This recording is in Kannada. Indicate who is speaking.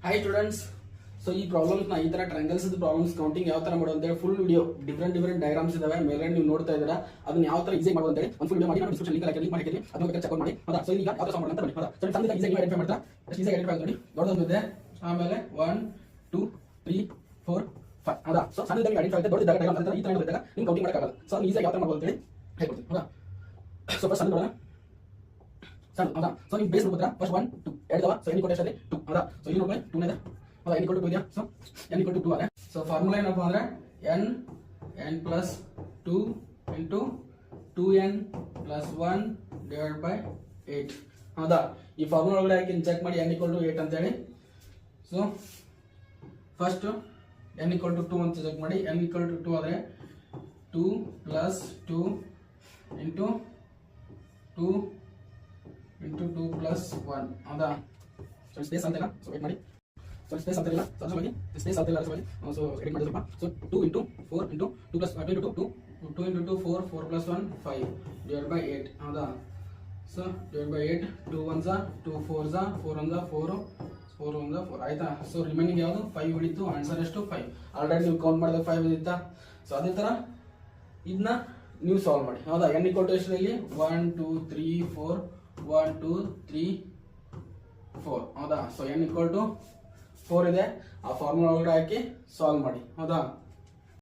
Speaker 1: Hi students. ಸೊ ಈ ಪ್ರಾಬ್ಲಮ್ಸ್ ಈ ತರ ಟ್ರಯಾಂಗಲ್ಸ್ ಪ್ರಾಬ್ಲಮ್ಸ್ ಕೌಂಟಿಂಗ್ ಯಾವ ತರ ಮಾಡೋದು ಅಂತೇಳಿ ಫುಲ್ ವಿಡಿಯೋ ಡಿಫರೆಂಟ್ ಡಯಾಗ್ರಾಮ್ಸ್ ಇದಾವೆ ಮೇಲೆ ನೀವು ನೋಡ್ತಾ ಇದ್ದೀರಾ. ಅದನ್ನ ಯಾವ ತರ ಈಸಿ ಮಾಡೋದು ಅಂತೇಳಿ ಒಂದು ಫುಲ್ ವಿಡಿಯೋ ಮಾಡಿ ಡಿಸ್ಕ್ರಿಪ್ಷನ್ ಲಿಂಕ್ ಹಾಕಿ ಮಾಡಿದ್ದೀನಿ, ಅದನ್ನ ಬೇಕಾದ್ರೆ ಚೆಕ್ ಮಾಡಿ. ಹೌದಾ? ಸೊ ಈಗ ಯಾವ ತರ ಸಾಲ್ವ್ ಮಾಡೋಣ ಅಂತ ಬನ್ನಿ. ಹೌದಾ? ಸೊ ಸಣ್ಣ ಈಸಿ ಐಡೆಂಟಿಫೈ ಮಾಡ್ತಾ ಎಷ್ಟು ಈಸಿ ಐಡೆಂಟಿಫೈ ಮಾಡಿ ದೊಡ್ಡದೊಂದು ಇದೆ, ಆಮೇಲೆ 1 2 3 4 5. ಹೌದಾ? ಸೊ ಸಣ್ಣದಾಗಿ ಐಡೆಂಟಿಫೈ ಆಗುತ್ತೆ, ದೊಡ್ಡದಾಗಿ ಡಯಾಗ್ರಾಮ್ ಅಂತ ಈ ತರ ಇದ್ದಾಗ ನೀವು ಕೌಂಟಿಂಗ್ ಮಾಡಕ್ಕಾಗಲ್ಲ. ಸೊ ಅದನ್ನ ಈಸಿ ಯಾವ ತರ ಮಾಡೋದು ಅಂತೇಳಿ ಹೇಳ್ಕೊಡ್ತೀನಿ. ಹೌದಾ? ಸೊ ಫಸ್ಟ್ ಸಣ್ಣ ಸಣ್ಣ. ಹೌದಾ? ಸೊ ನೀವು ಬೇಸ್ ನೋಡ್ತಾ ಫಸ್ಟ್ 1 2 ಎರಡವ. ಸೊ ಎನ್ ಕೊಟ್ಟೆ 2. ಹೌದಾ? ಸೊ ಇಲ್ಲಿ ನೋಡಿ 2 ಇದೆ. ಹೌದಾ? n = 2 ಇದೆಯಾ? ಸೊ n = 2 ಆದ್ರೆ ಸೊ ಫಾರ್ಮುಲಾ ಏನಪ್ಪ ಅಂದ್ರೆ n plus 2 into 2n plus 1 divided by 8. ಹೌದಾ? ಈ ಫಾರ್ಮುಲಾ ಒಳಗಡೆ ಹಾಕಿ ಚೆಕ್ ಮಾಡಿ n = 8 ಅಂತ ಹೇಳಿ. ಸೊ ಫಸ್ಟ್ n = 2 ಅಂತ ಚೆಕ್ ಮಾಡಿ. n = 2 ಆದ್ರೆ 2 plus 2 into 2 into 2 plus 1. ಹೌದಾ? ಸೊ ಸ್ಪೇಸ್ ಅಂತಿಲ್ಲ, ಸೊ ವೇಟ್ ಮಾಡಿ. ಸೊ ಸ್ಪೇಸ್ ಅಂತಿಲ್ಲ, ಸಹಜವಾಗಿ ಸ್ಪೇಸ್ ಅಂತಿಲ್ಲ, ಸೊ ಎಡಿಟ್ ಮಾಡಿ ಸ್ವಲ್ಪ. So 2 into 4 into 2 plus 2 into 2 2 into 2 4 4 plus 1 5 divided by 8. ಹೌದಾ? So divided by 8 2 1s 2 4s 4 1s 4 4 1s 4 ಆಯ್ತಾ? ಸೊ ರಿಮೈನಿಂಗ್ ಯಾವುದು 5 ಉಳಿತು. ಆನ್ಸರ್ ಎಷ್ಟು 5. ಆಲ್ರೆಡಿ ನೀವು ಕೌಂಟ್ ಮಾಡಿದಾಗ 5 ಇತ್ತಾ. ಸೊ ಅದೇ ತರ ಇದನ್ನ ನೀವು ಸಾಲ್ವ್ ಮಾಡಿ. ಹೌದಾ? n = ಎಷ್ಟು ಇಲ್ಲಿ 1 2 3 4 1 2 3 4. ಹೌದಾ? ಸೊ n = 4 ಇದೆ. ಆ ಫಾರ್ಮುಲಾ ಒಳಗಡೆ ಹಾಕಿ ಸಾಲ್ವ್ ಮಾಡಿ. ಹೌದಾ?